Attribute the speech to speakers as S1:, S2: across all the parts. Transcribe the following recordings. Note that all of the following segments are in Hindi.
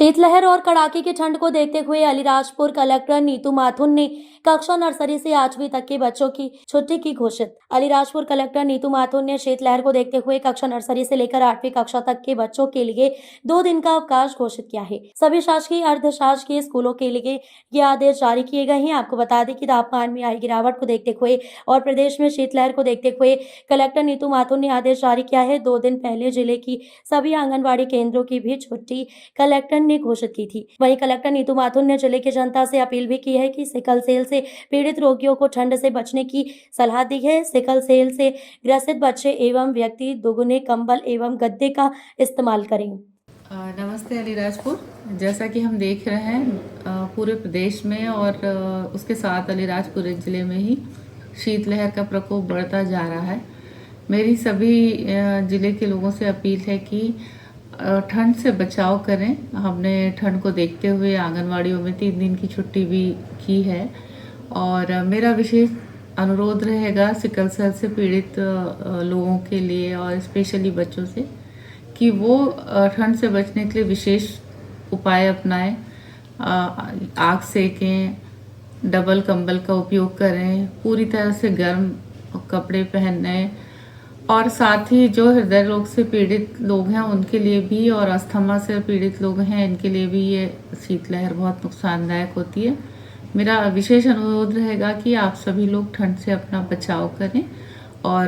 S1: शीतलहर और कड़ाके की ठंड को देखते हुए अलीराजपुर कलेक्टर नीतू माथुर ने कक्षा नर्सरी से 8वीं तक के बच्चों की छुट्टी की घोषित। अलीराजपुर कलेक्टर नीतू माथुर ने शीतलहर को देखते हुए कक्षा नर्सरी से लेकर 8वीं कक्षा तक के बच्चों के लिए 2 दिन का अवकाश घोषित किया है। सभी शासकीय अर्धशासकीय स्कूलों के लिए ये आदेश जारी किए गए हैं। आपको बता दें कि तापमान में आई गिरावट को देखते हुए और प्रदेश में शीतलहर को देखते हुए कलेक्टर नीतू माथुर ने आदेश जारी किया है। 2 दिन पहले जिले की सभी आंगनबाड़ी केंद्रों की भी छुट्टी कलेक्टर ने घोषित की थी। वहीं कलेक्टर नीतू माथुर ने जिले की जनता से अपील भी की है कि सिकल सेल से पीड़ित रोगियों को ठंड से बचने की सलाह दी है। सिकल सेल से ग्रसित बच्चे एवं व्यक्ति दुगने कंबल एवं गद्दे का इस्तेमाल करें।
S2: नमस्ते अलीराजपुर। जैसा कि हम देख रहे हैं पूरे प्रदेश में और उसके साथ अलीराजपुर ज़िले में ही शीतलहर का प्रकोप बढ़ता जा रहा है। मेरी सभी ज़िले के लोगों से अपील है कि ठंड से बचाव करें। हमने ठंड को देखते हुए आंगनवाड़ियों में 3 दिन की छुट्टी भी की है और मेरा विशेष अनुरोध रहेगा सिकल सेल से पीड़ित लोगों के लिए और स्पेशली बच्चों से कि वो ठंड से बचने के लिए विशेष उपाय अपनाएं। आग सेकें, डबल कंबल का उपयोग करें, पूरी तरह से गर्म कपड़े पहनें और साथ ही जो हृदय रोग से पीड़ित लोग हैं उनके लिए भी और अस्थमा से पीड़ित लोग हैं इनके लिए भी ये शीतलहर बहुत नुकसानदायक होती है। मेरा विशेष अनुरोध रहेगा कि आप सभी लोग ठंड से अपना बचाव करें और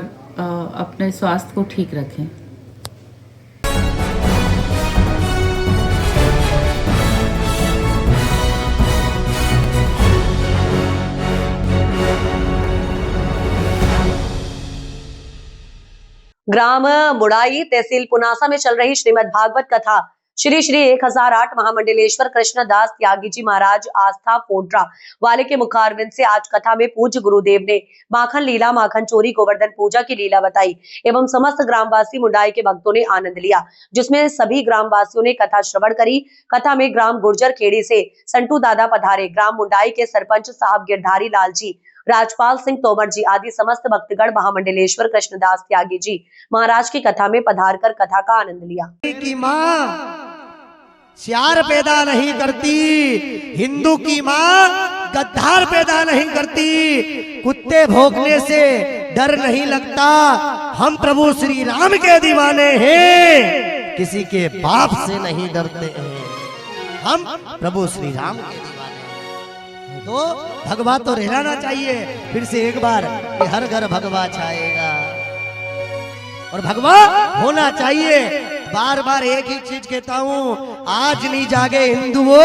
S2: अपने स्वास्थ्य को ठीक रखें।
S3: ग्राम मुड़ाई तहसील पुनासा में चल रही श्रीमद् भागवत कथा श्री श्री 1008 महामंडलेश्वर कृष्णदास त्यागी जी महाराज आस्था पोड्रा वाले के मुखारविंद से आज कथा में पूज्य गुरुदेव ने माखन लीला, माखन चोरी, गोवर्धन पूजा की लीला बताई एवं समस्त ग्रामवासी मुंडाई के भक्तों ने आनंद लिया, जिसमें सभी ग्रामवासियों ने कथा श्रवण करी। कथा में ग्राम गुर्जर खेड़ी से संटू दादा पधारे, ग्राम मुंडाई के सरपंच साहब गिरधारी लाल जी, राजपाल सिंह तोमर जी आदि समस्त भक्तगण महामंडलेश्वर कृष्णदास त्यागी जी महाराज की कथा में पधार कर कथा का आनंद लिया।
S4: की माँ श्यार पैदा नहीं करती, हिंदू की माँ गद्दार पैदा नहीं करती, कुत्ते भौंकने से डर नहीं लगता। हम प्रभु श्री राम के दीवाने हैं, किसी के बाप से नहीं डरते हैं। हम प्रभु श्री राम के दीवाने हैं। तो भगवा तो रहना चाहिए। फिर से एक बार कि हर घर भगवा छाएगा और भगवा होना चाहिए। बार बार एक ही चीज कहता हूँ, आज नहीं जागे हिंदुओं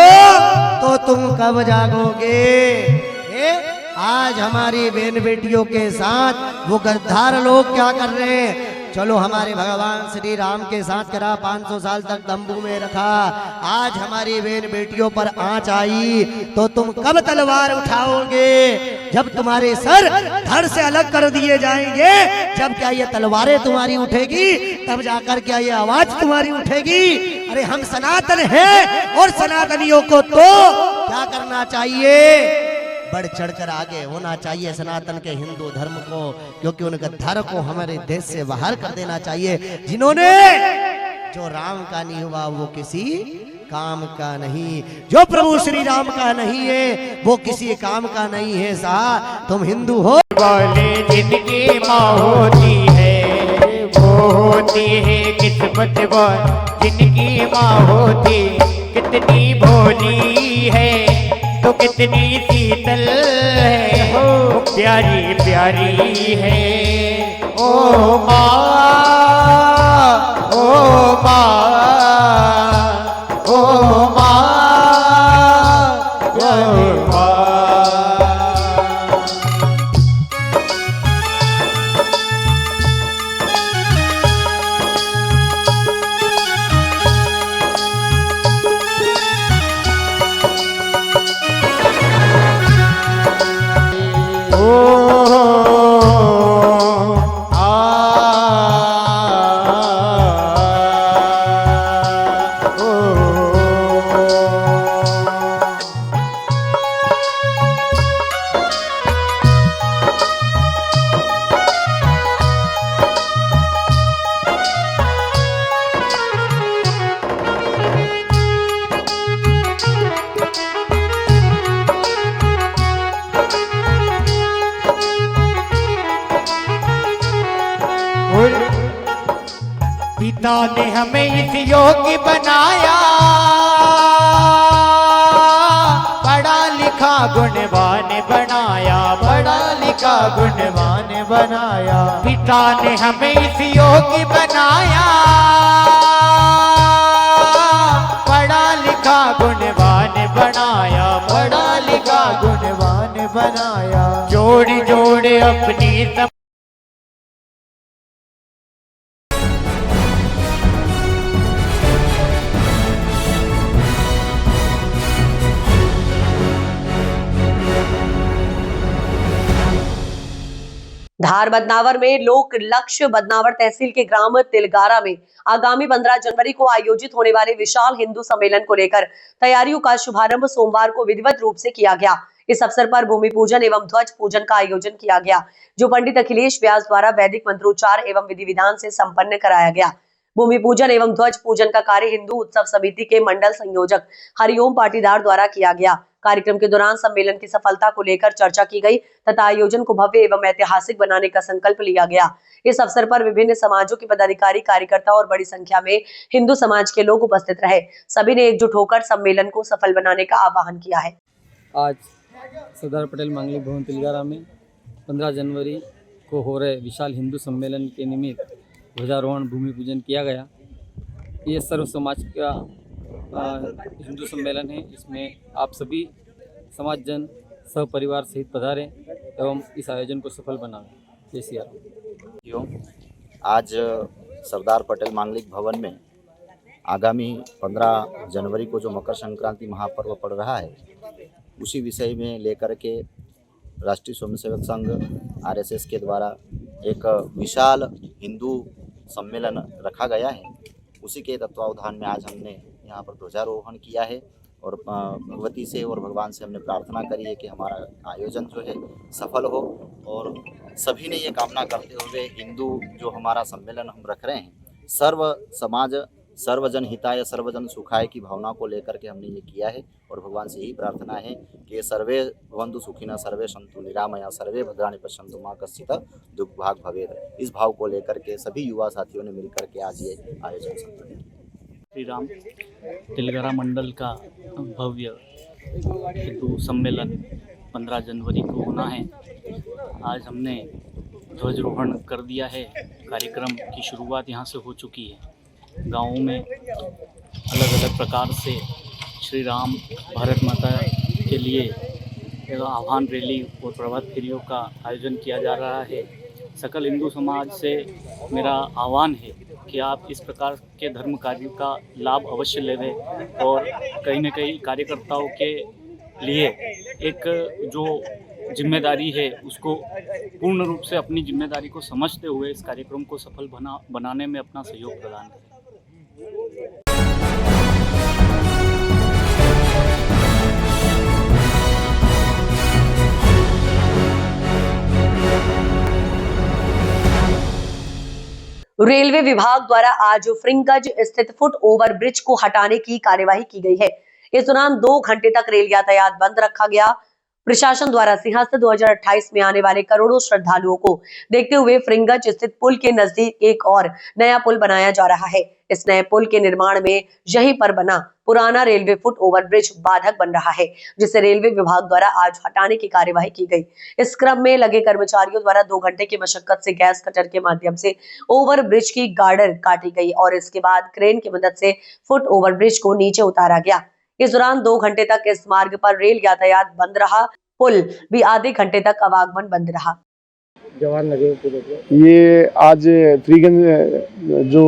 S4: तो तुम कब जागोगे। आज हमारी बहन बेटियों के साथ वो गद्दार लोग क्या कर रहे हैं। चलो हमारे भगवान श्री राम के साथ करा, 500 साल तक तंबू में रखा। आज हमारी बहन बेटियों पर आंच आई तो तुम कब तलवार उठाओगे। जब तुम्हारे सर धड़ से अलग कर दिए जाएंगे, जब क्या ये तलवारें तुम्हारी उठेगी, तब जाकर क्या ये आवाज तुम्हारी उठेगी। अरे हम सनातन हैं और सनातनियों को तो क्या करना चाहिए, बढ़ चढ़कर आगे होना चाहिए सनातन के हिंदू धर्म को, क्योंकि उनका धर्म को हमारे देश से बाहर कर देना चाहिए। जिन्होंने जो राम का नहीं हुआ वो किसी काम का नहीं, जो प्रभु श्री राम का नहीं है वो किसी काम का नहीं है। साहब तुम हिंदू हो
S5: बोले जिनकी माँ होती है वो होती है किस्मत वाली, जिनकी माँ होती कितनी भोली है तो कितनी शीतल है, वो प्यारी प्यारी है। ओ माँ, ओ माँ, ओ माँ, ओ माँ। पिता ने हमें इस योग्य बनाया, पढ़ा लिखा गुणवान बनाया, पढ़ा लिखा गुणवान बनाया। पिता ने हमें इस योग्य बनाया, पढ़ा लिखा गुणवान बनाया, पढ़ा लिखा गुणवान बनाया। जोड़ जोड़ अपनी
S3: धार बदनावर में लोक लक्ष्य बदनावर तहसील के ग्राम तिलगारा में आगामी 15 जनवरी को आयोजित होने वाले विशाल हिंदू सम्मेलन को लेकर तैयारियों का शुभारंभ सोमवार को विधिवत रूप से किया गया। इस अवसर पर भूमि पूजन एवं ध्वज पूजन का आयोजन किया गया, जो पंडित अखिलेश व्यास द्वारा वैदिक मंत्रोच्चार एवं विधि विधान से संपन्न कराया गया। भूमि पूजन एवं ध्वज पूजन का कार्य हिंदू उत्सव समिति के मंडल संयोजक हरिओम पाटीदार द्वारा किया गया। कार्यक्रम के दौरान सम्मेलन की सफलता को लेकर चर्चा की गई तथा आयोजन को भव्य एवं ऐतिहासिक बनाने का संकल्प लिया गया। इस अवसर पर विभिन्न समाजों के पदाधिकारी, कार्यकर्ता और बड़ी संख्या में हिंदू समाज के लोग उपस्थित रहे। सभी ने एकजुट होकर सम्मेलन को सफल बनाने का आह्वान किया है।
S6: आज सरदार पटेल मांगलिक भवन तिलगारा में 15 जनवरी को हो रहे विशाल हिंदू सम्मेलन के निमित्त ध्वजारोहण भूमि पूजन किया गया। ये सर्व समाज का हिंदू सम्मेलन है। इसमें आप सभी समाज जन सहपरिवार सहित पधारें एवं इस आयोजन को सफल बनाएं। जय सिया राम।
S7: आज सरदार पटेल मांगलिक भवन में आगामी 15 जनवरी को जो मकर संक्रांति महापर्व पड़ रहा है, उसी विषय में लेकर के राष्ट्रीय स्वयंसेवक संघ आरएसएस के द्वारा एक विशाल हिंदू सम्मेलन रखा गया है। उसी के तत्वावधान में आज हमने यहाँ पर ध्वजारोहण किया है और भगवती से और भगवान से हमने प्रार्थना करी है कि हमारा आयोजन जो है सफल हो। और सभी ने ये कामना करते हुए हिंदू जो हमारा सम्मेलन हम रख रहे हैं, सर्व समाज सर्वजन हिताय सर्वजन सुखाय की भावना को लेकर के हमने ये किया है। और भगवान से यही प्रार्थना है कि सर्वे भवन्तु सुखिनः, सर्वे सन्तु निरामया, सर्वे भद्राणि पश्यन्तु मा कश्चित् दुःखभाग् भवेत्। इस भाव को लेकर के सभी युवा साथियों ने मिलकर के आज ये आयोजन संपन्न किया।
S8: श्री राम तिलगारा मंडल का भव्य हिंदू सम्मेलन 15 जनवरी को होना है। आज हमने ध्वजारोहण कर दिया है। कार्यक्रम की शुरुआत यहाँ से हो चुकी है। गाँवों में अलग अलग प्रकार से श्री राम भारत माता के लिए एक आह्वान रैली और प्रभात फेरियों का आयोजन किया जा रहा है। सकल हिंदू समाज से मेरा आह्वान है कि आप इस प्रकार के धर्म कार्यों का लाभ अवश्य लें और कहीं न कहीं कार्यकर्ताओं के लिए एक जो जिम्मेदारी है उसको पूर्ण रूप से अपनी जिम्मेदारी को समझते हुए इस कार्यक्रम को सफल बनाने में अपना सहयोग प्रदान करें।
S3: रेलवे विभाग द्वारा आज फ्रिंगगंज स्थित फुट ओवर ब्रिज को हटाने की कार्यवाही की गई है। इस दौरान 2 घंटे तक रेल यातायात बंद रखा गया। प्रशासन द्वारा सिंहस्थ 2028 में आने वाले करोड़ों श्रद्धालुओं को देखते हुए फ्रिंगगंज स्थित पुल के नजदीक एक और नया पुल बनाया जा रहा है। इस नए पुल के निर्माण में यहीं पर बना पुराना रेलवे फुट ओवर ब्रिज बाधक बन रहा है, जिसे रेलवे विभाग द्वारा आज हटाने की कार्यवाही की गई। इस क्रम में लगे कर्मचारियों द्वारा 2 घंटे की मशक्कत से गैस कटर के माध्यम से ओवर ब्रिज की गार्डर काटी गई और इसके बाद क्रेन की मदद से फुट ओवर ब्रिज को नीचे उतारा गया। इस दौरान 2 घंटे तक इस मार्ग पर रेल यातायात बंद रहा। पुल भी आधे घंटे तक आवागमन बंद रहा।
S9: जवान लगे ये आज फ्रीगंज जो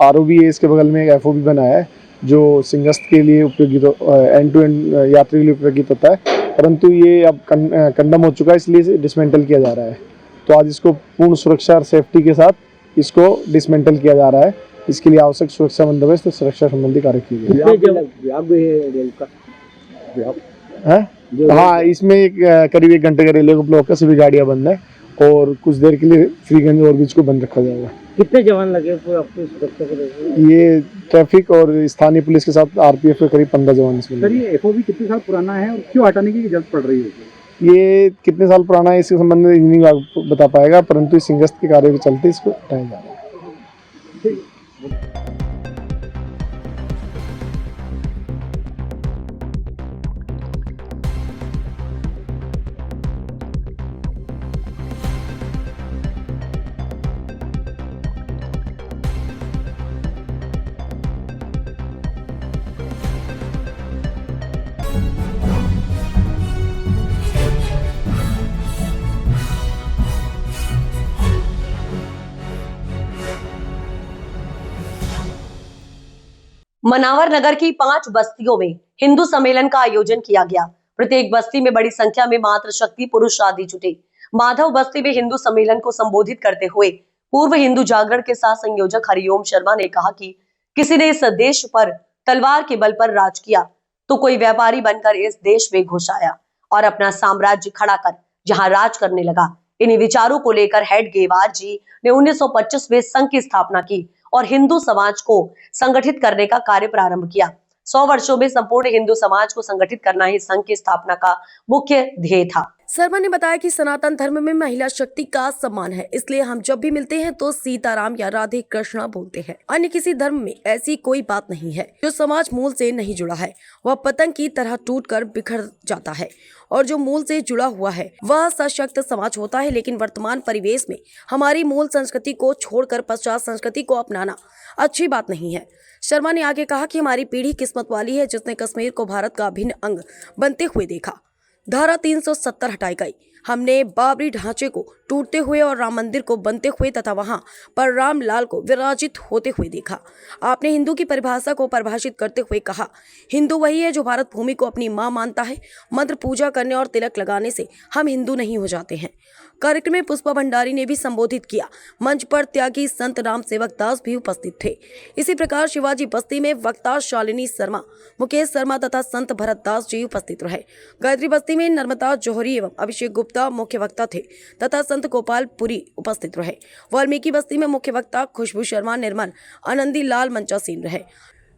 S9: आरओबी है, इसके बगल में एक एफओबी बना है जो सिंहस्थ के लिए उपयोगी एंड टू एंड यात्री के लिए उपयोगी होता है, परंतु ये अब कंडम हो चुका है, इसलिए डिसमेंटल किया जा रहा है। तो आज इसको पूर्ण सुरक्षा और सेफ्टी के साथ इसको डिसमेंटल किया जा रहा है। इसके लिए आवश्यक सुरक्षा बंदोबस्त और सुरक्षा संबंधी कार्य किए गए। हाँ, इसमें करीब 1 घंटे का रेलवे को ब्लॉक का सभी गाड़ियां बंद है और कुछ देर के लिए फ्रीगंज और बीच को बंद रखा जाएगा।
S10: कितने जवान लगे आपको सुरक्षा को लेकर?
S9: ये ट्रैफिक और स्थानीय पुलिस के साथ आरपीएफ के करीब 15 जवान इसमें।
S10: सर, ये एफओबी कितने साल पुराना है और क्यों हटाने की जरूरत पड़ रही है?
S9: ये कितने साल पुराना है इसके संबंध में इंजीनियरिंग बता पाएगा, परंतु सिंहस्थ के कार्य के चलते इसको हटाया जा रहा है।
S3: मनावर नगर की 5 बस्तियों में हिंदू सम्मेलन का आयोजन किया गया। प्रत्येक बस्ती में बड़ी संख्या में मातृशक्ति पुरुष आदि जुटे। माधव बस्ती में हिंदू सम्मेलन को संबोधित करते हुए पूर्व हिंदू जागरण के साथ संयोजक हरिओम शर्मा ने कहा कि किसी ने इस देश पर तलवार के बल पर राज किया तो कोई व्यापारी बनकर इस देश में घुस आया और अपना साम्राज्य खड़ा कर जहां राज करने लगा। इन्हीं विचारों को लेकर हेड गेवार जी ने 1925 में संघ की स्थापना की और हिंदू समाज को संगठित करने का कार्य प्रारंभ किया। 100 वर्षों में संपूर्ण हिंदू समाज को संगठित करना ही संघ की स्थापना का मुख्य ध्येय था।
S11: शर्मा ने बताया कि सनातन धर्म में महिला शक्ति का सम्मान है, इसलिए हम जब भी मिलते हैं तो सीताराम या राधे कृष्णा बोलते हैं। अन्य किसी धर्म में ऐसी कोई बात नहीं है। जो समाज मूल से नहीं जुड़ा है वह पतंग की तरह टूटकर बिखर जाता है और जो मूल से जुड़ा हुआ है वह सशक्त समाज होता है। लेकिन वर्तमान परिवेश में हमारी मूल संस्कृति को छोड़कर पश्चात संस्कृति को अपनाना अच्छी बात नहीं है। शर्मा ने आगे कहा कि हमारी पीढ़ी किस्मत वाली है जिसने कश्मीर को भारत का अभिन्न अंग बनते हुए देखा। धारा 370 हटाई गई। हमने बाबरी ढांचे को टूटते हुए और राम मंदिर को बनते हुए तथा वहां पर रामलाल को विराजित होते हुए देखा। आपने हिंदू की परिभाषा को परिभाषित करते हुए कहा, हिंदू वही है जो भारत भूमि को अपनी मां मानता है। मंत्र पूजा करने और तिलक लगाने से हम हिंदू नहीं हो जाते हैं। कार्यक्रम में पुष्पा भंडारी ने भी संबोधित किया। मंच पर त्यागी संत राम सेवक दास भी उपस्थित थे। इसी प्रकार शिवाजी बस्ती में वक्ता शालिनी शर्मा, मुकेश शर्मा तथा संत भरत दास जी उपस्थित रहे। गायत्री बस्ती में नर्मदा जौहरी एवं अभिषेक गुप्ता मुख्य वक्ता थे तथा संत गोपाल पुरी उपस्थित रहे। वाल्मीकि बस्ती में मुख्य वक्ता खुशबू शर्मा निर्मल आनंदी लाल मंचासीन रहे।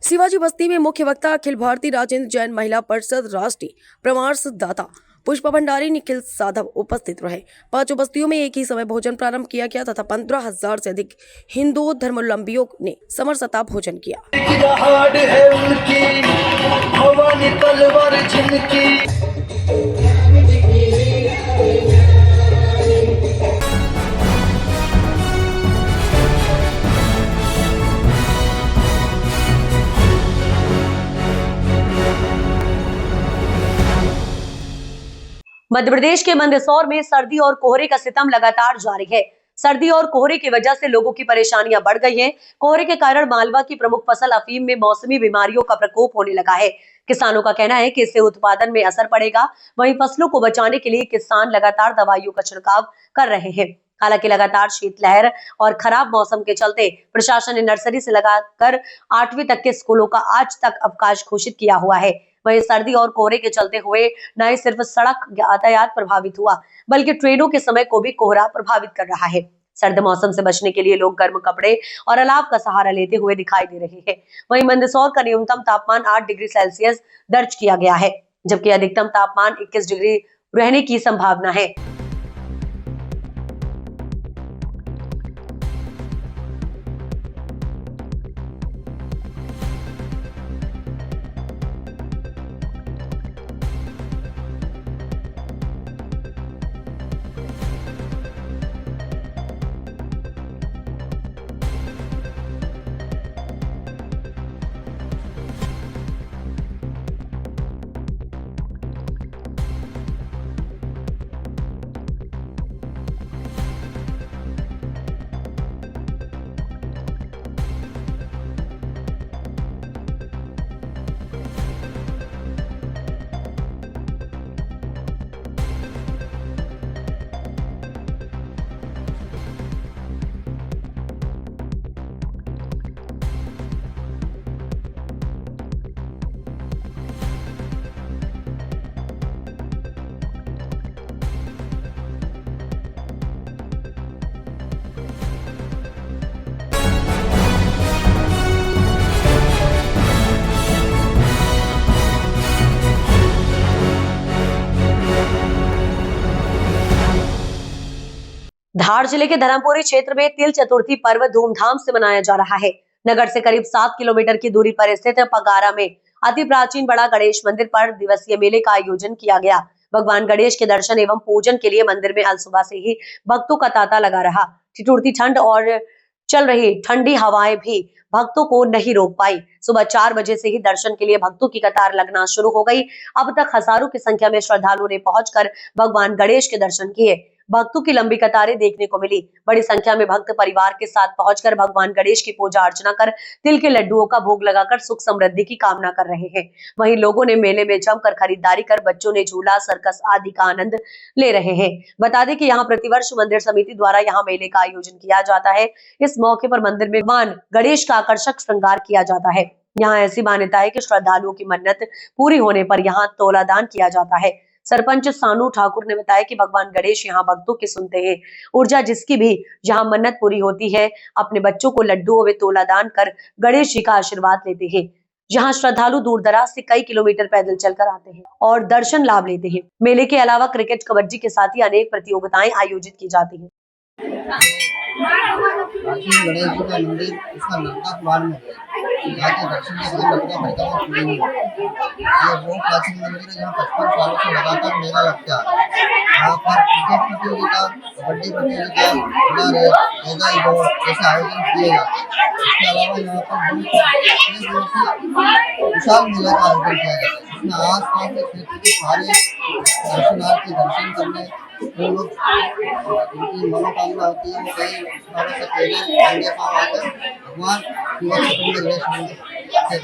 S11: शिवाजी बस्ती में मुख्य वक्ता अखिल भारतीय राजेंद्र जैन महिला परिषद राष्ट्रीय प्रमाण दाता पुष्पा भंडारी निखिल साधव उपस्थित रहे। 5 बस्तियों में एक ही समय भोजन प्रारंभ किया गया तथा 15,000 से अधिक हिंदू धर्मावलंबियों ने समरसता भोजन किया।
S3: मध्य प्रदेश के मंदसौर में सर्दी और कोहरे का सितम लगातार जारी है। सर्दी और कोहरे की वजह से लोगों की परेशानियां बढ़ गई हैं। कोहरे के कारण मालवा की प्रमुख फसल अफीम में मौसमी बीमारियों का प्रकोप होने लगा है। किसानों का कहना है कि इससे उत्पादन में असर पड़ेगा। वहीं फसलों को बचाने के लिए किसान लगातार दवाइयों का छिड़काव कर रहे हैं। हालांकि लगातार शीतलहर और खराब मौसम के चलते प्रशासन ने नर्सरी से लगाकर 8वीं तक के स्कूलों का आज तक अवकाश घोषित किया हुआ है। वहीं सर्दी और कोहरे के चलते हुए न ही सिर्फ सड़क यातायात प्रभावित हुआ बल्कि ट्रेनों के समय को भी कोहरा प्रभावित कर रहा है। सर्द मौसम से बचने के लिए लोग गर्म कपड़े और अलाव का सहारा लेते हुए दिखाई दे रहे हैं। वहीं मंदसौर का न्यूनतम तापमान 8 डिग्री सेल्सियस दर्ज किया गया है जबकि अधिकतम तापमान 21 डिग्री रहने की संभावना है। धार जिले के धर्मपुरी क्षेत्र में तिल चतुर्थी पर्व धूमधाम से मनाया जा रहा है। नगर से करीब 7 किलोमीटर की दूरी पर स्थित पगारा में अति प्राचीन बड़ा गणेश मंदिर पर दिवसीय मेले का आयोजन किया गया। भगवान गणेश के दर्शन एवं पूजन के लिए मंदिर में अल सुबह से ही भक्तों का तांता लगा रहा। ठिठुरती ठंड और चल रही ठंडी हवाएं भी भक्तों को नहीं रोक पाई। सुबह 4 बजे से ही दर्शन के लिए भक्तों की कतार लगना शुरू हो गई। अब तक हजारों की संख्या में श्रद्धालुओं ने पहुंचकर भगवान गणेश के दर्शन किए। भक्तों की लंबी कतारें देखने को मिली। बड़ी संख्या में भक्त परिवार के साथ पहुंचकर भगवान गणेश की पूजा अर्चना कर तिल के लड्डुओं का भोग लगाकर सुख समृद्धि की कामना कर रहे हैं। वहीं लोगों ने मेले में जमकर खरीदारी कर बच्चों ने झूला, सर्कस आदि का आनंद ले रहे हैं। बता दें कि यहाँ प्रतिवर्ष मंदिर समिति द्वारा यहाँ मेले का आयोजन किया जाता है। इस मौके पर मंदिर में भगवान गणेश का आकर्षक श्रृंगार किया जाता है। यहाँ ऐसी मान्यता है कि श्रद्धालुओं की मन्नत पूरी होने पर यहाँ तोला दान किया जाता है। सरपंच सानू ठाकुर ने बताया कि भगवान गणेश यहाँ भक्तों की सुनते हैं। ऊर्जा जिसकी भी यहाँ मन्नत पूरी होती है, अपने बच्चों को लड्डू व तोला दान कर गणेश जी का आशीर्वाद लेते हैं। यहाँ श्रद्धालु दूर दराज से कई किलोमीटर पैदल चलकर आते हैं और दर्शन लाभ लेते हैं। मेले के अलावा क्रिकेट, कबड्डी के साथ ही अनेक प्रतियोगिताएं आयोजित की जाती है।
S12: प्राचीन गणेश जी का मंदिर इसका नर्मदा कुमार में है। यहाँ के दर्शन के लिए नर्मदा परिक्रमा पूरी हुई है। ये वो प्राचीन मंदिर है जहाँ 55 सालों से लगातार मेला लगता है। यहाँ पर क्रिकेट प्रतियोगिता, कबड्डी प्रतियोगिता, जैसे आयोजन किए जाते हैं। इसके अलावा यहाँ पर विशाल मेले का आयोजन किया जाता है, जिसमें आस पास के क्षेत्र के सारे दर्शनार्थी दर्शन करने जो लोग उनकी मनोकामना होती है वो कई सालों से पहले आकर भगवान गणेश मंदिर से दर्शन यहाँ पर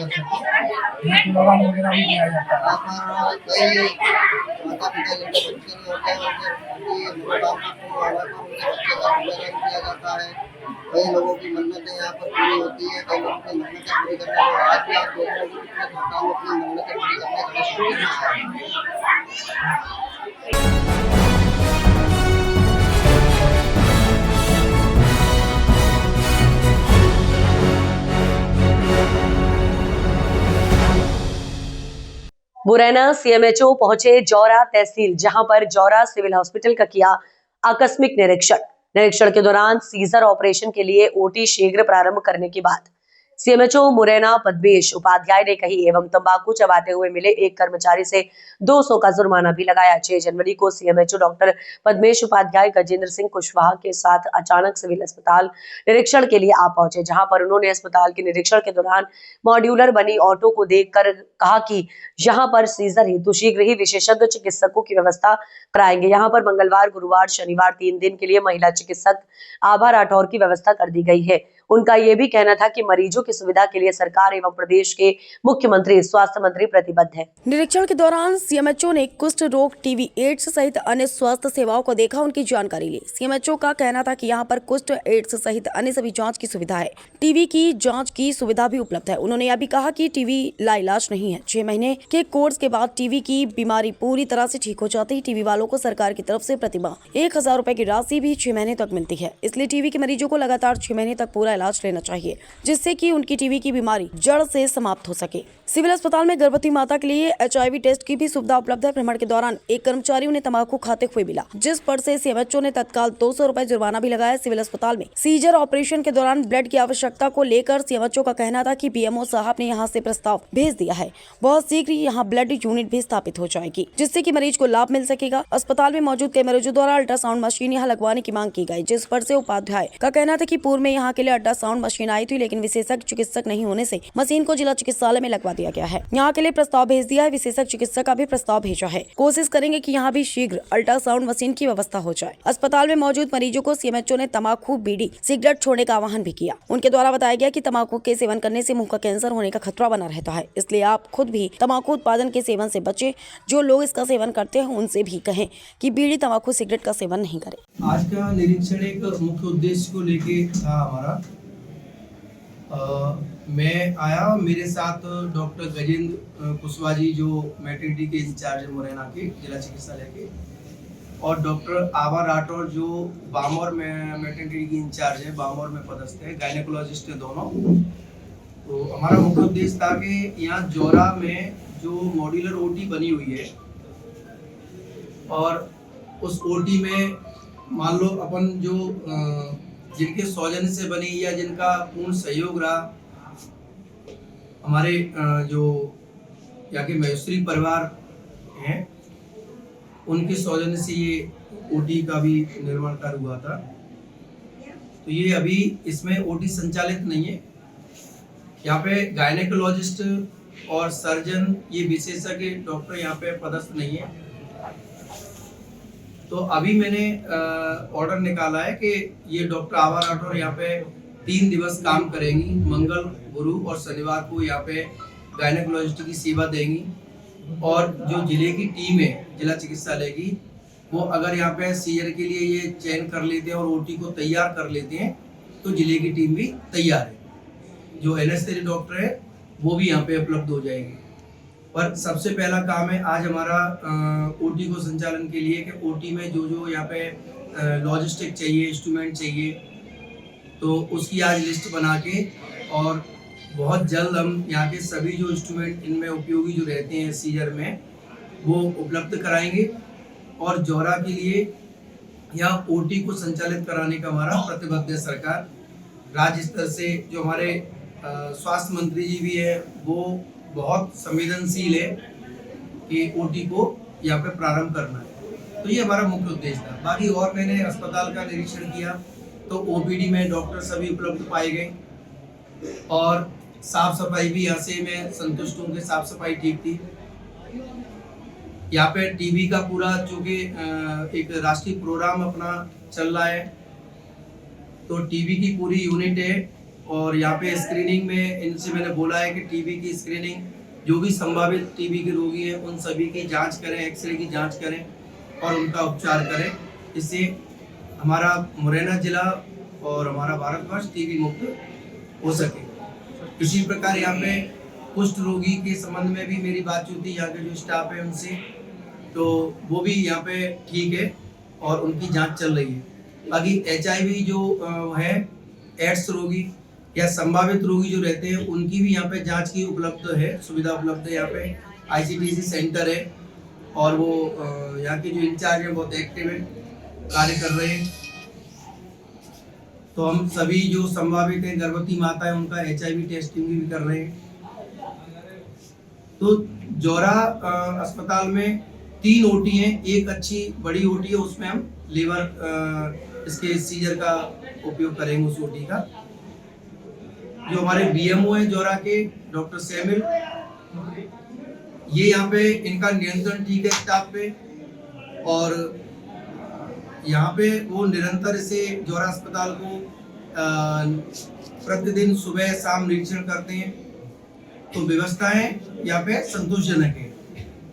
S12: कई माता पिता जिनके बच्चे नहीं होते हैं उनकी मनोकामना पूर्ण होने पर उनके बच्चे का पूजन किया जाता है। कई लोगों की मन्नतें यहाँ पर पूरी होती है। कई लोगों की मन्नतें पूरी करने में आज भी आप देख रहे हैं कि कितने श्रद्धालु अपनी मन्नतें पूरी करने गणेश मंदिर में आए हैं।
S3: मुरैना सीएमएचओ पहुंचे जौरा तहसील, जहां पर जौरा सिविल हॉस्पिटल का किया आकस्मिक निरीक्षण के दौरान सीजर ऑपरेशन के लिए ओटी शीघ्र प्रारंभ करने की बात सीएमएचओ मुरैना पद्मेश उपाध्याय ने कही एवं तंबाकू चबाते हुए मिले एक कर्मचारी से 200 का जुर्माना भी लगाया। 6 जनवरी को सीएमएचओ डॉक्टर पद्मेश उपाध्याय गजेंद्र सिंह कुशवाहा के साथ अचानक सिविल अस्पताल निरीक्षण के लिए आ पहुंचे, जहां पर उन्होंने अस्पताल के निरीक्षण के दौरान मॉड्यूलर बनी ऑटो को देखकर कहा कि यहां पर सीजर हेतु शीघ्र ही विशेषज्ञ चिकित्सकों की व्यवस्था कराएंगे। यहाँ पर मंगलवार, गुरुवार, शनिवार 3 दिन के लिए महिला चिकित्सक आभा राठौर की व्यवस्था कर दी गई है। उनका यह भी कहना था कि मरीजों की सुविधा के लिए सरकार एवं प्रदेश के मुख्यमंत्री, स्वास्थ्य मंत्री प्रतिबद्ध है।
S11: निरीक्षण के दौरान सीएमएचओ ने कुष्ठ रोग, टीबी, एड्स सहित अन्य स्वास्थ्य सेवाओं को देखा, उनकी जानकारी ली। सीएमएचओ का कहना था कि यहाँ पर कुष्ठ, एड्स सहित अन्य सभी जांच की सुविधा है। टीबी की जांच की सुविधा भी उपलब्ध है। उन्होंने यह भी कहा कि टीबी लाइलाज नहीं है। 6 महीने के कोर्स के बाद टीबी की बीमारी पूरी तरह से ठीक हो जाती है। टीबी वालों को सरकार की तरफ से प्रतिमाह 1000 रुपए की राशि भी 6 महीने तक मिलती है। इसलिए टीबी के मरीजों को लगातार 6 महीने तक पूरा इलाज लेना चाहिए, जिससे कि उनकी टीबी की बीमारी जड़ से समाप्त हो सके। सिविल अस्पताल में गर्भवती माता के लिए HIV टेस्ट की भी सुविधा उपलब्ध है। भ्रमण के दौरान एक कर्मचारी उन्हें तंबाकू खाते हुए मिला, जिस पर से सीएमएचओ ने तत्काल 200 रुपए जुर्माना भी लगाया। सिविल अस्पताल में सीजर ऑपरेशन के दौरान ब्लड की आवश्यकता को लेकर सीएमएचओ का कहना था कि बीएमओ साहब ने यहाँ से प्रस्ताव भेज दिया है। बहुत शीघ्र यहाँ ब्लड यूनिट भी स्थापित हो जाएगी, जिससे कि मरीज को लाभ मिल सकेगा। अस्पताल में मौजूद कई मरीजों द्वारा अल्ट्रासाउंड मशीन यहाँ लगवाने की मांग की गई, जिस पर से उपाध्याय का कहना था कि पूर्व में यहाँ के लिए अल्ट्रासाउंड मशीन आई थी, लेकिन विशेषज्ञ चिकित्सक नहीं होने से मशीन को जिला चिकित्सालय में लगवा दिया गया है। यहाँ के लिए प्रस्ताव भेज दिया है। विशेषज्ञ चिकित्सक का भी प्रस्ताव भेजा है। कोशिश करेंगे कि यहाँ भी शीघ्र अल्ट्रासाउंड मशीन की व्यवस्था हो जाए। अस्पताल में मौजूद मरीजों को सीएमएचओ ने तंबाकू, बीड़ी, सिगरेट छोड़ने का आह्वान भी किया। उनके द्वारा बताया गया कि तंबाकू के सेवन करने से मुंह का कैंसर होने का खतरा बना रहता है, इसलिए आप खुद भी तंबाकू उत्पादन के सेवन से बचें। जो लोग इसका सेवन करते हैं उनसे भी कहें कि बीड़ी, तंबाकू, सिगरेट का सेवन नहीं करें।
S13: आज का निरीक्षण एक मुख्य उद्देश्य को लेके था हमारा। मैं आया, मेरे साथ डॉक्टर गजेंद्र कुशवाहा जी जो मैटरनिटी के इंचार्ज है मुरैना के जिला चिकित्सालय के, और डॉक्टर आभा राठौर जो बामौर में मैटरनिटी की इंचार्ज है, बामौर में पदस्थ है, गायनेकोलॉजिस्ट है दोनों। तो हमारा मुख्य उद्देश्य था कि यहाँ जौरा में जो मॉड्यूलर ओटी बनी हुई है और उस ओटी में मान लो अपन जो जिनके सौजन्य से बनी या जिनका पूर्ण सहयोग रहा, हमारे जो यहाँ के महेश्वरी परिवार हैं उनके सौजन्य से ये ओटी का भी निर्माण कार्य हुआ था। तो ये अभी इसमें ओटी संचालित नहीं है। यहाँ पे गायनेकोलॉजिस्ट और सर्जन ये विशेषज्ञ डॉक्टर यहाँ पे पदस्थ नहीं है। तो अभी मैंने ऑर्डर निकाला है कि ये डॉक्टर आभा राठौर यहाँ पे 3 दिवस काम करेंगी। मंगल, गुरु और शनिवार को यहाँ पे गायनेकोलॉजिस्ट की सेवा देंगी। और जो जिले की टीम है जिला चिकित्सालय की, वो अगर यहाँ पे सीजर के लिए ये चयन कर लेते हैं और ओटी को तैयार कर लेते हैं तो जिले की टीम भी तैयार है। जो एनेस्थेसिया डॉक्टर है वो भी यहाँ पे उपलब्ध हो जाएंगे। पर सबसे पहला काम है आज हमारा ओटी को संचालन के लिए कि ओटी में जो जो यहाँ पे लॉजिस्टिक चाहिए, इंस्ट्रूमेंट चाहिए, तो उसकी आज लिस्ट बना के और बहुत जल्द हम यहाँ के सभी जो इंस्ट्रूमेंट इनमें उपयोगी जो रहते हैं सीजर में वो उपलब्ध कराएंगे। और जौरा के लिए यहाँ ओटी को संचालित कराने का हमारा प्रतिबद्ध है। सरकार राज्य स्तर से जो हमारे स्वास्थ्य मंत्री जी भी है वो बहुत संवेदनशील है कि ओटी को यहाँ पे प्रारंभ करना है। तो ये हमारा मुख्य उद्देश्य था। बाकी और मैंने अस्पताल का निरीक्षण किया तो ओपीडी में डॉक्टर सभी उपलब्ध पाए गए और साफ सफाई भी यहाँ से मैं संतुष्ट हूँ कि साफ सफाई ठीक थी। यहाँ पे टीबी का पूरा चूँकि एक राष्ट्रीय प्रोग्राम अपना चल रहा है तो टीबी की पूरी यूनिट है और यहाँ पे स्क्रीनिंग में इनसे मैंने बोला है कि टीबी की स्क्रीनिंग जो भी संभावित टीबी के रोगी हैं उन सभी की जांच करें, एक्सरे की जांच करें और उनका उपचार करें। इससे हमारा मुरैना जिला और हमारा भारतवर्ष टीबी मुक्त हो सके। इसी प्रकार यहाँ पे कुष्ठ रोगी के संबंध में भी मेरी बातचीत थी यहाँ के जो स्टाफ है उनसे, तो वो भी यहाँ पे ठीक है और उनकी जांच चल रही है। बाकी HIV जो है, एड्स रोगी या संभावित रोगी जो रहते हैं उनकी भी यहाँ पे जांच की उपलब्ध है, सुविधा उपलब्ध है। यहाँ पे ICTC सेंटर है और वो यहाँ के जो इंचार्ज है बहुत एक्टिव है, कार्य कर रहे हैं। तो हम सभी जो संभावित है गर्भवती माता है उनका HIV टेस्टिंग भी कर रहे हैं। तो जौरा अस्पताल में 3 ओटी हैं, एक अच्छी बड़ी ओटी है उसमें हम लीवर इसके सीजर का उपयोग करेंगे उस ओटी का। जो हमारे BMO है जौरा के डॉक्टर सैमिल, ये यहाँ पे इनका नियंत्रण ठीक है स्टाफ पे और यहाँ पे वो निरंतर इसे जौरा अस्पताल को प्रतिदिन सुबह शाम निरीक्षण करते हैं। तो व्यवस्थाएं यहाँ पे संतोषजनक है।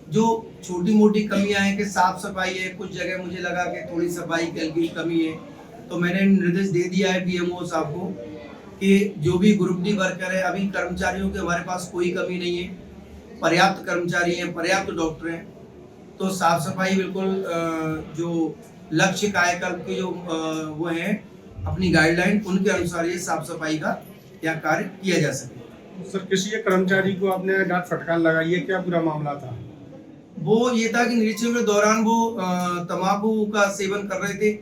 S13: जो छोटी मोटी कमियां हैं कि साफ सफाई है, कुछ जगह मुझे लगा कि थोड़ी सफाई की कमी है, तो मैंने निर्देश दे दिया है BMO साहब को कि जो भी ग्रुप डी वर्कर है, अभी कर्मचारियों के हमारे पास कोई कमी नहीं है, पर्याप्त कर्मचारी हैं, पर्याप्त डॉक्टर हैं। तो साफ सफाई बिल्कुल जो लक्ष्य कायाकल्प के जो वो हैं अपनी गाइडलाइन उनके अनुसार ये साफ सफाई का यहाँ कार्य किया जा सके।
S10: सर किसी एक कर्मचारी को आपने डांट फटकार लगाई है, क्या पूरा मामला था?
S13: वो ये था कि निरीक्षण के दौरान वो तंबाकू का सेवन कर रहे थे,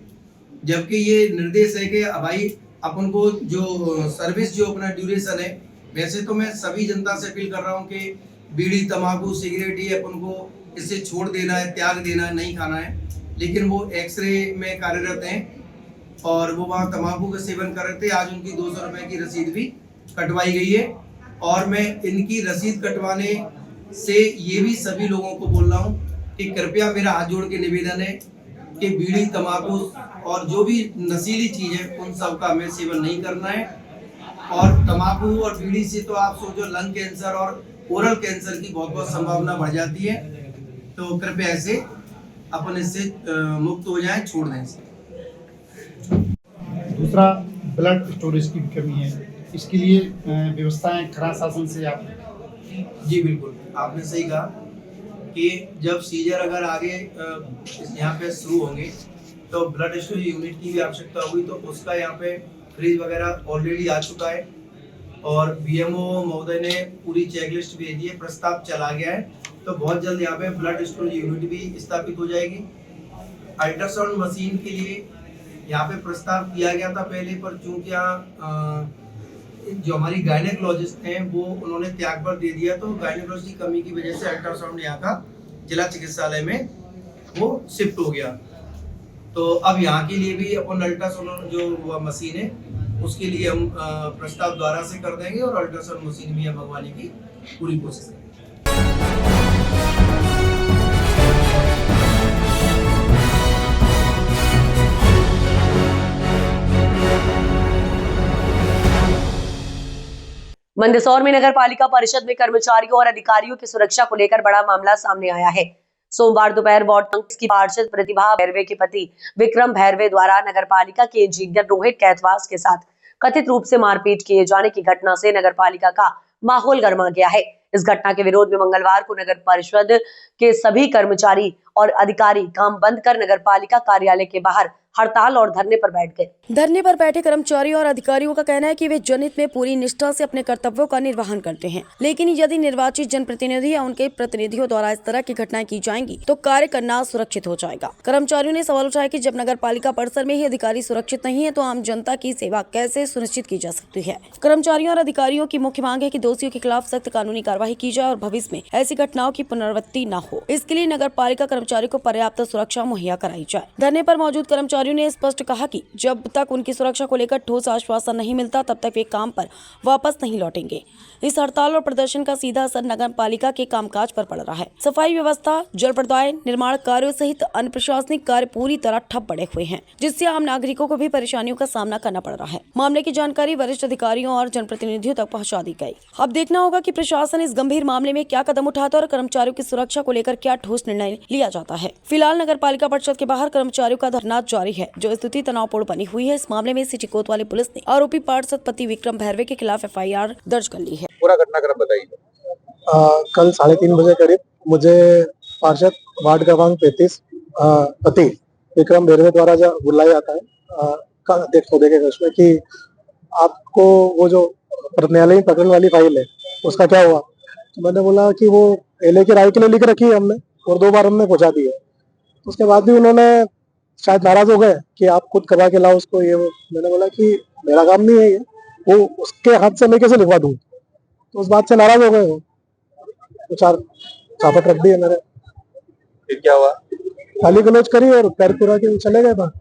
S13: जबकि ये निर्देश है कि भाई अपन को जो सर्विस जो अपना ड्यूरेशन है, वैसे तो मैं सभी जनता से अपील कर रहा हूँ कि बीड़ी तंबाकू सिगरेट ये अपन को इससे छोड़ देना है, त्याग देना है, नहीं खाना है। लेकिन वो एक्सरे में कार्यरत हैं और वो वहाँ तंबाकू का सेवन कर रहे थे। आज उनकी 200 रुपये की रसीद भी कटवाई गई है और मैं इनकी रसीद कटवाने से ये भी सभी लोगों को बोल रहा हूँ कि कृपया मेरा हाथ जोड़ के निवेदन है कि बीड़ी तंबाकू और जो भी नशीली चीज़ है उन सब का हमें सेवन नहीं करना है। और तंबाकू और बीड़ी से तो आप सोचो लंग कैंसर और ओरल कैंसर की बहुत संभावना बढ़ जाती है। तो कृपया ऐसे अपन इससे मुक्त हो जाएं, छोड़ दें इसे।
S10: दूसरा ब्लड स्टोरेज की कमी है, इसके लिए व्यवस्थाएं खरा शासन से आप?
S13: जी बिल्कुल, आपने सही कहा कि जब सीजर अगर आगे यहाँ पे शुरू होंगे तो ब्लड स्टोरेज यूनिट की भी आवश्यकता होगी। तो उसका यहाँ पे फ्रिज वगैरह ऑलरेडी आ चुका है और BMO महोदय ने पूरी चेकलिस्ट भेज दी है, प्रस्ताव चला गया है। तो बहुत जल्द यहाँ पे ब्लड स्टोरेज यूनिट भी स्थापित हो जाएगी। अल्ट्रासाउंड मशीन के लिए यहाँ पे प्रस्ताव किया गया था पहले, पर चूंकि यहाँ जो हमारी गायनेकोलॉजिस्ट हैं वो उन्होंने त्याग पर दे दिया, तो गायनेकोलॉजिस्ट की कमी की वजह से अल्ट्रासाउंड यहाँ का जिला चिकित्सालय में वो शिफ्ट हो गया। तो अब यहाँ के लिए भी अपन अल्ट्रासाउंड जो मशीन है उसके लिए हम प्रस्ताव द्वारा से कर देंगे और अल्ट्रासाउंड मशीन भी हम मंगवाने की पूरी कोशिश करेंगे।
S3: मंदसौर में नगर पालिका परिषद में कर्मचारियों और अधिकारियों की सुरक्षा को लेकर बड़ा मामला सामने आया है। सोमवार दोपहर वार्ड की पार्षद प्रतिभा भैरवे के पति विक्रम भैरवे द्वारा नगर पालिका के इंजीनियर रोहित कैथवास के साथ कथित रूप से मारपीट किए जाने की घटना से नगर पालिका का माहौल गर्मा गया है। इस घटना के विरोध में मंगलवार को नगर परिषद के सभी कर्मचारी और अधिकारी काम बंद कर नगर पालिका कार्यालय के बाहर हड़ताल और धरने पर बैठ गए।
S11: धरने पर बैठे कर्मचारियों और अधिकारियों का कहना है कि वे जनहित में पूरी निष्ठा से अपने कर्तव्यों का निर्वहन करते हैं, लेकिन यदि निर्वाचित जनप्रतिनिधि या उनके प्रतिनिधियों द्वारा इस तरह की घटनाएं की जाएंगी तो कार्य करना सुरक्षित हो जाएगा। कर्मचारियों ने सवाल उठाया कि जब नगर पालिका परिसर में ही अधिकारी सुरक्षित नहीं है तो आम जनता की सेवा कैसे सुनिश्चित की जा सकती है। कर्मचारियों और अधिकारियों की मुख्य मांग है कि दोषियों के खिलाफ सख्त कानूनी कार्यवाही की जाए और भविष्य में ऐसी घटनाओं की पुनरावृत्ति न हो। इसके लिए नगर पालिका कर्मचारियों को पर्याप्त सुरक्षा मुहैया कराई जाए। धरने पर मौजूद कर्मचारियों ने स्पष्ट कहा कि जब तक उनकी सुरक्षा को लेकर ठोस आश्वासन नहीं मिलता तब तक वे काम पर वापस नहीं लौटेंगे। इस हड़ताल और प्रदर्शन का सीधा असर नगर पालिका के कामकाज पर पड़ रहा है। सफाई व्यवस्था, जल प्रदाय, निर्माण कार्यों सहित अन्य प्रशासनिक कार्य पूरी तरह ठप पड़े हुए हैं, जिससे आम नागरिकों को भी परेशानियों का सामना करना पड़ रहा है। मामले की जानकारी वरिष्ठ अधिकारियों और जनप्रतिनिधियों तक पहुंचा दी गई। अब देखना होगा कि प्रशासन इस गंभीर मामले में क्या कदम उठाता है और कर्मचारियों की सुरक्षा को लेकर क्या ठोस निर्णय लिया जाता है। फिलहाल नगर पालिका परिषद के बाहर कर्मचारियों का धरना जारी है। जो स्थिति तनावपूर्ण बनी हुई है, इस मामले में सिटी कोतवाली पुलिस ने आरोपी पार्षद पति विक्रम भैरवे के खिलाफ FIR दर्ज कर ली है।
S9: पूरा घटनाक्रम बताइए। कल 3:30 बजे करीब मुझे पार्षद वार्ड क्रमांक 35 पति विक्रम भैरवे द्वारा जब बुलाया जाता है देखे उसमें कि आपको वो जो न्यायालयीन प्रकरण वाली फाइल है उसका क्या हुआ, तो मैंने बोला कि वो LA की राय के लिए लिख रखी है हमने और 2 बार हमने पहुंचा दी है। उसके बाद भी उन्होंने शायद नाराज हो गए कि आप खुद करवा के लाओ उसको, ये वो। मैंने बोला कि मेरा काम नहीं है ये, वो उसके हाथ से मैं कैसे लिखवा दूं, तो उस बात से नाराज हो गए वो, तो 4 चापट रख दिए मेरे। फिर क्या हुआ, गाली गलौज करी और पैर पूरा के चले गए बाहर।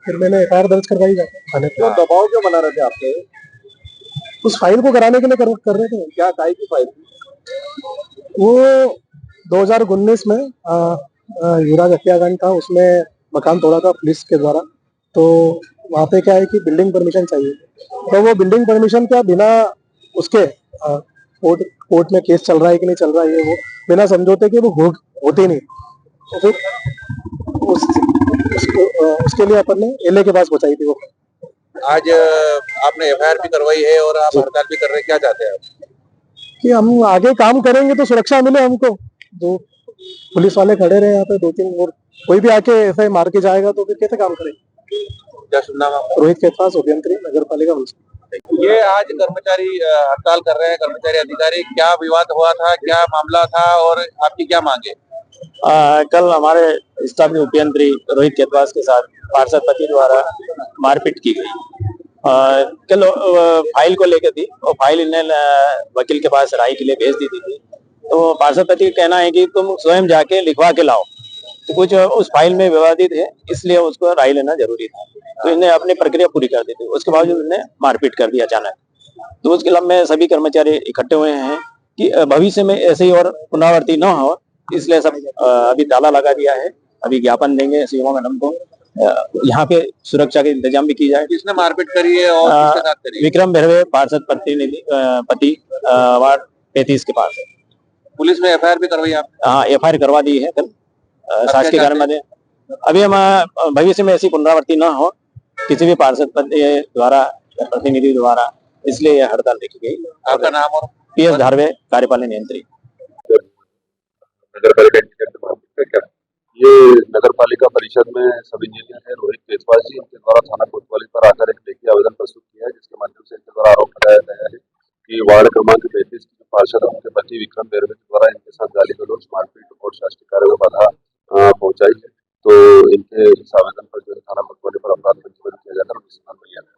S9: फिर मैंने FIR दर्ज करवाई जाके। दबाव क्यों बना रहे थे आपके? उस फाइल को कराने के लिए कर रहे थे। क्या काई की फाइल? वो 2019 में युवराज हत्याकांड था, उसमें मकान तोड़ा था पुलिस के द्वारा। तो वहाँ पे क्या है कि बिल्डिंग परमिशन चाहिए, तो वो बिल्डिंग परमिशन क्या बिना उसके कोर्ट में केस चल रहा है कि नहीं चल रहा है, वो बिना समझौते के वो होते नहीं। तो फिर उसके लिए अपन ने LA के पास पहुंचाई थी वो।
S14: आज आपने FIR भी करवाई है और आप हड़ताल भी कर रहे हैं, क्या चाहते हैं आप?
S9: कि हम आगे काम करेंगे तो सुरक्षा मिले हमको। जो पुलिस वाले खड़े रहे यहाँ पे 2-3 और कोई भी आके ऐसे मार के जाएगा तो फिर कैसे काम करेंगे।
S14: क्या शुभ नाम है?
S9: रोहित कैथवास, अभियंत्री, नगर पालिका मुंसिपल।
S14: ये आज कर्मचारी हड़ताल कर रहे हैं, कर्मचारी अधिकारी, क्या विवाद हुआ था, क्या मामला था और आपकी क्या मांग है?
S15: कल हमारे स्टाफ के अभियंत्री रोहित कैथवास के साथ पार्षद पति द्वारा मारपीट की गई। कल फाइल को लेकर थी और फाइल इन्हें वकील के पास राय के लिए भेज दी थी। तो पार्षद पति का कहना है कि तुम स्वयं जाके लिखवा के लाओ, तो कुछ उस फाइल में विवादित है इसलिए उसको राय लेना जरूरी था। तो इन्हें अपनी प्रक्रिया पूरी कर दी थी, उसके बावजूद इन्हें मारपीट कर दिया अचानक। तो उसके खिलाफ में सभी कर्मचारी इकट्ठे हुए हैं कि भविष्य में ऐसे ही और पुनरावृत्ति न हो, इसलिए सब अभी ताला लगा दिया है। अभी ज्ञापन देंगे CMO मैडम को, यहाँ पे सुरक्षा के इंतजाम भी की जाए।
S14: किसने मारपीट करी है और किसके साथ करी है?
S15: विक्रम भैरवे पार्षद पति वार्ड 35 के पास है।
S14: पुलिस में FIR भी करवाई आप?
S15: हाँ, FIR करवा दी है कल शासकीय कार्यालय में। अभी हम भविष्य में ऐसी पुनरावृत्ति न हो किसी भी पार्षद द्वारा प्रतिनिधि द्वारा, इसलिए यह हड़ताल देखी गई।
S14: आपका नाम और?
S15: PS धारवे, कार्यपालन नियंत्री।
S16: नगर पालिका ये नगर पालिका परिषद में सब इंजीनियर है रोहित कैथवास जी, इनके द्वारा थाना कोतवाली पर आकर एक लेखी आवेदन प्रस्तुत किया है, जिसके माध्यम से इनके द्वारा आरोप लगाया गया है कि वार्ड क्रमांक 35 के पार्षद उनके पति विक्रम भैरवे के द्वारा इनके साथ गाली गलौज, मारपीट और शासकीय कार्यों में बाधा पहुंचाई है। तो इनके इस आवेदन पर जो है थाना कोतवाली पर अपराध पंजीबद्ध किया जाकर अनुसंधान में लिया गया।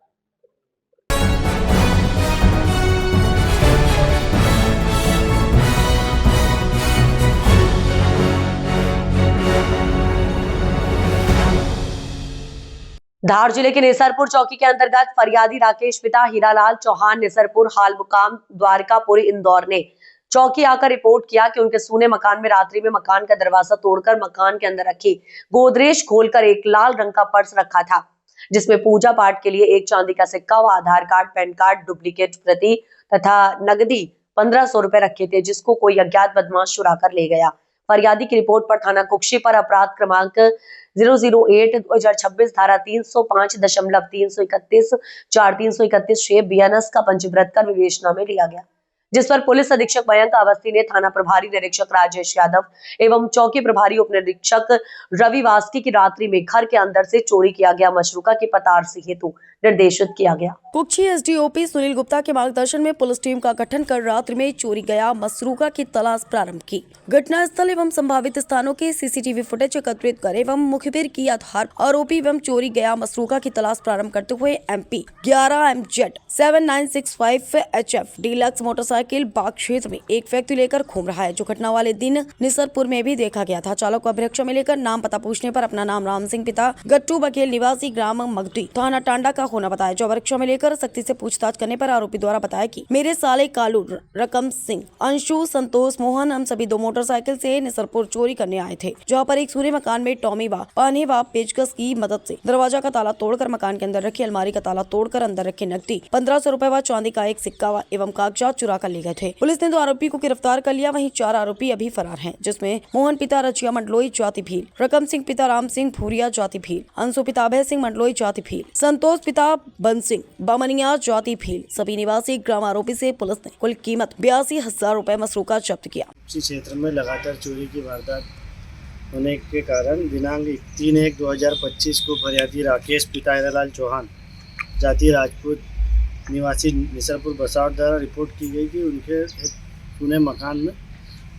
S3: धार जिले के नेसरपुर चौकी के अंतर्गत फरियादी राकेश पिता हीरालाल चौहान नेसरपुर हाल मुकाम द्वारकापुर इंदौर ने चौकी आकर रिपोर्ट किया कि उनके सूने मकान में रात्रि में मकान का दरवाजा तोड़कर मकान के अंदर रखी गोदरेज खोलकर एक लाल रंग का पर्स रखा था, जिसमें पूजा पाठ के लिए एक चांदी का सिक्का व आधार कार्ड, पैन कार्ड, डुप्लीकेट प्रति तथा नगदी 1500 रुपए रखे थे, जिसको कोई अज्ञात बदमाश चुरा कर ले गया। फरियादी की रिपोर्ट पर थाना कुक्षी पर अपराध क्रमांक 008/2026 धारा 305.331 4 331 6 BNS का पंजीकृत कर विवेचना में लिया गया, जिस पर पुलिस अधीक्षक मयंक अवस्थी ने थाना प्रभारी निरीक्षक राजेश यादव एवं चौकी प्रभारी उप निरीक्षक रवि वास्की की रात्रि में घर के अंदर से चोरी किया गया मशरूका की पतारसी हेतु निर्देशित किया गया।
S11: कुक्षी एसडीओपी सुनील गुप्ता के मार्गदर्शन में पुलिस टीम का गठन कर रात्रि में चोरी गया मसरूका की तलाश प्रारंभ की। घटनास्थल एवं संभावित स्थानों के सीसीटीवी फुटेज एकत्रित कर एवं मुखबिर की आधार आरोपी एवं चोरी गया मसरूका की तलाश प्रारंभ करते हुए MP 11 MZ 7965 HF deluxe motorcycle बाग क्षेत्र में एक व्यक्ति लेकर घूम रहा है, जो घटना वाले दिन निसरपुर में भी देखा गया था। चालक को अभिरक्षा में लेकर नाम पता पूछने पर अपना नाम राम सिंह पिता गट्टू बघेल निवासी ग्राम मगदी थाना टांडा का होना बताया, जो अभिरक्षा में लेकर सख्ती से पूछताछ करने पर आरोपी द्वारा बताया कि मेरे साले कालू, रकम सिंह, अंशु, संतोष, मोहन हम सभी 2 मोटरसाइकिल से निसरपुर चोरी करने आए थे, जहाँ पर एक सूने मकान में टॉमी व पाने व पेचकस की मदद से दरवाजा का ताला तोड़कर मकान के अंदर रखी अलमारी का ताला तोड़कर अंदर रखे नकदी 1500 रुपए व चांदी का एक सिक्का एवं कागजात चुरा कर ले गए थे। पुलिस ने 2 आरोपी को गिरफ्तार कर लिया, वहीं 4 आरोपी अभी फरार हैं, जिसमें मोहन पिता रचिया मंडलोई जाति भील, रकम सिंह पिता राम सिंह भूरिया जाति भील, अंशु पिता अभय सिंह मंडलोई जाति भील, संतोष पिता बन सिंह बामनिया जाति भील सभी निवासी ग्राम आरोपी से पुलिस ने कुल कीमत 82,000 रुपए मसरूका जब्त किया।
S17: इसी क्षेत्र में लगातार चोरी की वारदात होने के कारण दिनांक 3/1/2025 को फरियादी राकेश पिता हीरालाल चौहान जाति राजपूत निवासी निसरपुर बसावट द्वारा रिपोर्ट की गई कि उनके एक सूने मकान में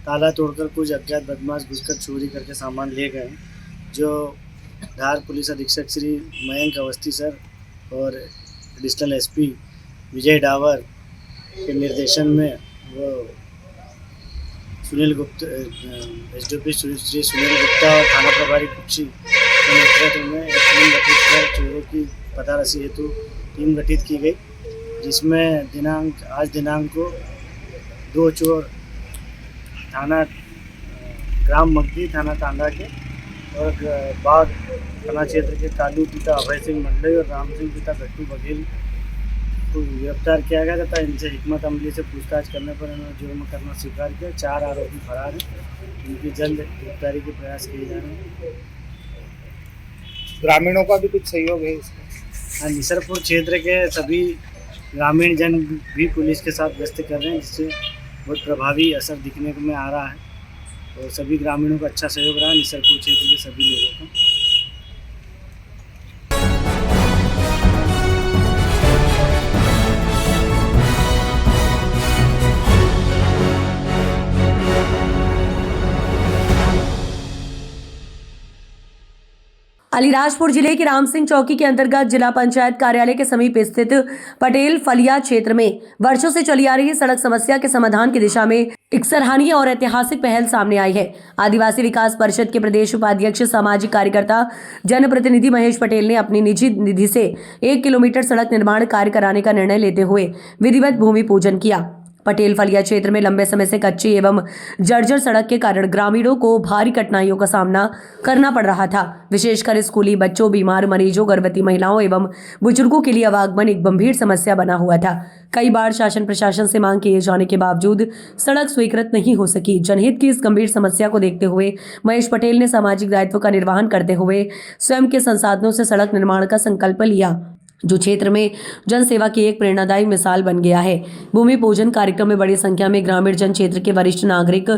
S17: ताला तोड़कर कुछ अज्ञात बदमाश घुसकर चोरी करके सामान ले गए, जो धार पुलिस अधीक्षक श्री मयंक अवस्थी सर और एडिशनल SP विजय डावर के निर्देशन में वो सुनील गुप्ता SDOP श्री सुनील गुप्ता और थाना प्रभारी कुक्षी के नेतृत्व में एक टीम गठित कर चोरों की पतारसी हेतु टीम गठित की गई, जिसमें आज दिनांक को 2 चोर थाना ग्राम मगदी थाना टांडा के और बाग थाना क्षेत्र के कालू पिता अभय सिंह मंडलोई और राम सिंह पिता गट्टू बघेल को गिरफ्तार किया गया तथा इनसे हिकमत अमली से पूछताछ करने पर इन्होंने जुर्म करना स्वीकार किया। 4 आरोपी फरार हैं, इनकी जल्द गिरफ्तारी के प्रयास किए जा रहे हैं।
S10: ग्रामीणों का भी कुछ सहयोग है इसमें?
S17: हाँ, निसरपुर क्षेत्र के सभी ग्रामीण जन भी पुलिस के साथ गश्त कर रहे हैं, जिससे बहुत प्रभावी असर दिखने को में आ रहा है और सभी ग्रामीणों का अच्छा सहयोग रहा है निसरपुर क्षेत्र के सभी लोगों का।
S1: अलीराजपुर जिले के राम सिंह चौकी के अंतर्गत जिला पंचायत कार्यालय के समीप स्थित पटेल फलिया क्षेत्र में वर्षों से चली आ रही सड़क समस्या के समाधान की दिशा में एक सराहनीय और ऐतिहासिक पहल सामने आई है। आदिवासी विकास परिषद के प्रदेश उपाध्यक्ष सामाजिक कार्यकर्ता जनप्रतिनिधि महेश पटेल ने अपनी निजी निधि से 1 किलोमीटर सड़क निर्माण कार्य कराने का निर्णय लेते हुए विधिवत भूमि पूजन किया। पटेल फलिया क्षेत्र में लंबे समय से कच्ची एवं जर्जर सड़क के कारण ग्रामीणों को भारी कठिनाइयों का सामना करना पड़ रहा था। विशेषकर स्कूली बच्चों, बीमार मरीजों, गर्भवती महिलाओं एवं बुजुर्गों के लिए आवागमन एक गंभीर समस्या बना हुआ था। कई बार शासन प्रशासन से मांग किए जाने के बावजूद सड़क स्वीकृत नहीं हो सकी। जनहित की इस गंभीर समस्या को देखते हुए महेश पटेल ने सामाजिक दायित्व का निर्वहन करते हुए स्वयं के संसाधनों से सड़क निर्माण का संकल्प लिया, जो क्षेत्र में जन सेवा की एक प्रेरणादायी मिसाल बन गया है। भूमि पूजन कार्यक्रम में बड़ी संख्या में ग्रामीण जन क्षेत्र के वरिष्ठ नागरिक,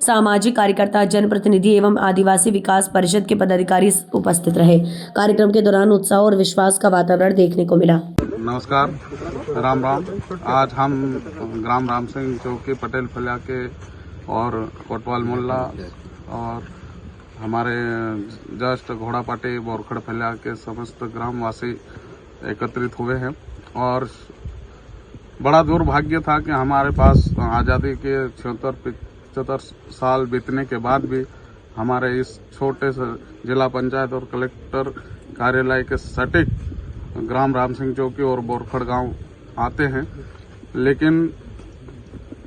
S1: सामाजिक कार्यकर्ता, जनप्रतिनिधि एवं आदिवासी विकास परिषद के पदाधिकारी उपस्थित रहे। कार्यक्रम के दौरान उत्साह और विश्वास का वातावरण देखने को मिला।
S14: नमस्कार, राम राम। आज हम ग्राम राम सिंह चौकी पटेल फलिया के और कोटवाल मोहल्ला और हमारे जस्ट घोड़ापाटी बोरखड़ फलिया के समस्त ग्रामवासी एकत्रित हुए हैं और बड़ा दुर्भाग्य था कि हमारे पास आज़ादी के 76-75 साल बीतने के बाद भी हमारे इस छोटे से जिला पंचायत और कलेक्टर कार्यालय के सटीक ग्राम राम सिंह चौकी और बोरखड़ गांव आते हैं, लेकिन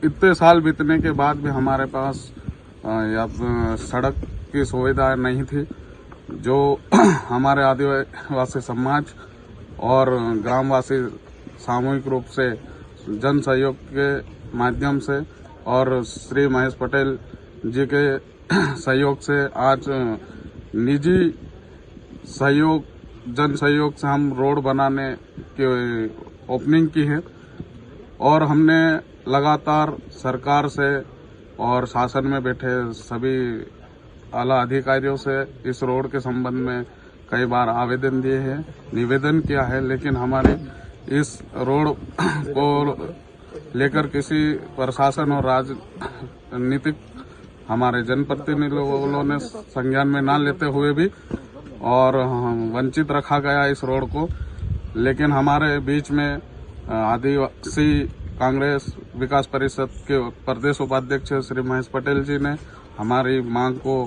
S14: इतने साल बीतने के बाद भी हमारे पास सड़क की सुविधा नहीं थी, जो हमारे आदिवासी समाज और ग्रामवासी सामूहिक रूप से जन सहयोग के माध्यम से और श्री महेश पटेल जी के सहयोग से आज निजी सहयोग जन सहयोग से हम रोड बनाने की ओपनिंग की है और हमने लगातार सरकार से और शासन में बैठे सभी आला अधिकारियों से इस रोड के संबंध में कई बार आवेदन दिए हैं, निवेदन किया है, लेकिन हमारे इस रोड को लेकर किसी प्रशासन और राजनीतिक हमारे जनप्रतिनिधियों ने संज्ञान में न लेते हुए भी और वंचित रखा गया इस रोड को। लेकिन हमारे बीच में आदिवासी कांग्रेस विकास परिषद के प्रदेश उपाध्यक्ष श्री महेश पटेल जी ने हमारी मांग को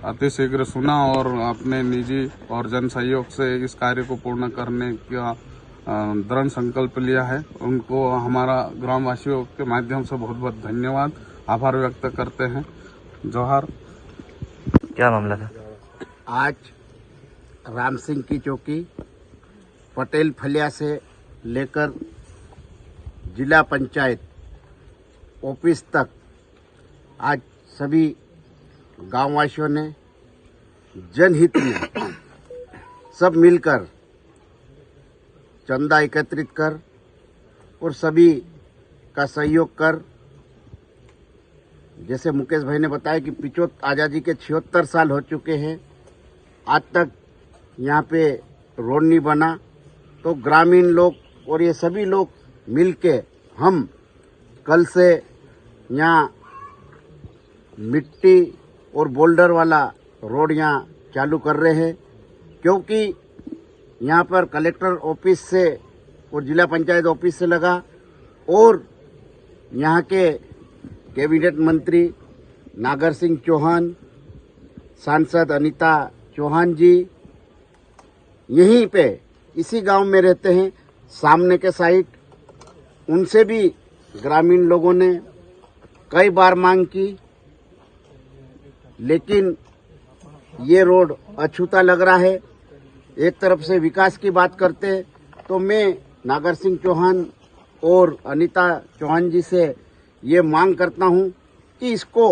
S14: अतिशीघ्र सुना और अपने निजी और जन सहयोग से इस कार्य को पूर्ण करने का दृढ़ संकल्प लिया है। उनको हमारा ग्रामवासियों के माध्यम से बहुत बहुत धन्यवाद, आभार व्यक्त करते हैं। जोहार।
S5: क्या मामला था?
S18: आज राम सिंह की चौकी पटेल फलिया से लेकर जिला पंचायत ऑफिस तक आज सभी गांववासियों ने जनहित में सब मिलकर चंदा एकत्रित कर और सभी का सहयोग कर, जैसे मुकेश भाई ने बताया कि आज़ादी के 76 साल हो चुके हैं, आज तक यहाँ पे रोड नहीं बना, तो ग्रामीण लोग और ये सभी लोग मिलके हम कल से यहाँ मिट्टी और बोल्डर वाला रोड यहाँ चालू कर रहे हैं, क्योंकि यहाँ पर कलेक्टर ऑफिस से और जिला पंचायत ऑफिस से लगा और यहाँ के कैबिनेट मंत्री नागर सिंह चौहान, सांसद अनीता चौहान जी यहीं पे इसी गांव में रहते हैं, सामने के साइड। उनसे भी ग्रामीण लोगों ने कई बार मांग की, लेकिन ये रोड अछूता लग रहा है। एक तरफ से विकास की बात करते तो मैं नागर सिंह चौहान और अनीता चौहान जी से ये मांग करता हूं कि इसको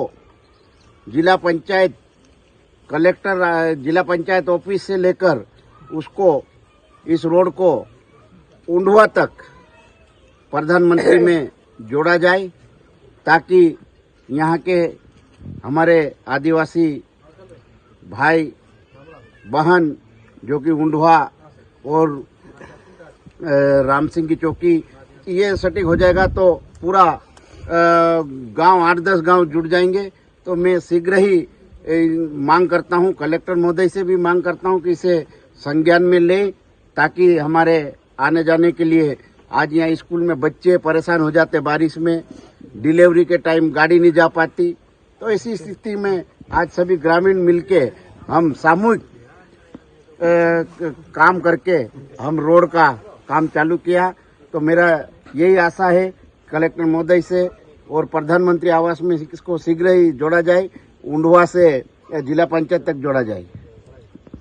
S18: जिला पंचायत कलेक्टर जिला पंचायत ऑफिस से लेकर उसको इस रोड को उंडवा तक प्रधानमंत्री में जोड़ा जाए, ताकि यहाँ के हमारे आदिवासी भाई बहन जो कि उंडवा और राम सिंह की चौकी ये सटीक हो जाएगा तो पूरा गांव 8-10 गांव जुड़ जाएंगे। तो मैं शीघ्र ही मांग करता हूं, कलेक्टर महोदय से भी मांग करता हूं कि इसे संज्ञान में ले, ताकि हमारे आने जाने के लिए, आज यहाँ स्कूल में बच्चे परेशान हो जाते, बारिश में डिलीवरी के टाइम गाड़ी नहीं जा पाती, तो ऐसी स्थिति में आज सभी ग्रामीण मिलके हम सामूहिक काम करके हम रोड का काम चालू किया। तो मेरा यही आशा है कलेक्टर महोदय से और प्रधानमंत्री आवास में इसको शीघ्र ही जोड़ा जाए, उंडवा से जिला पंचायत तक जोड़ा जाए।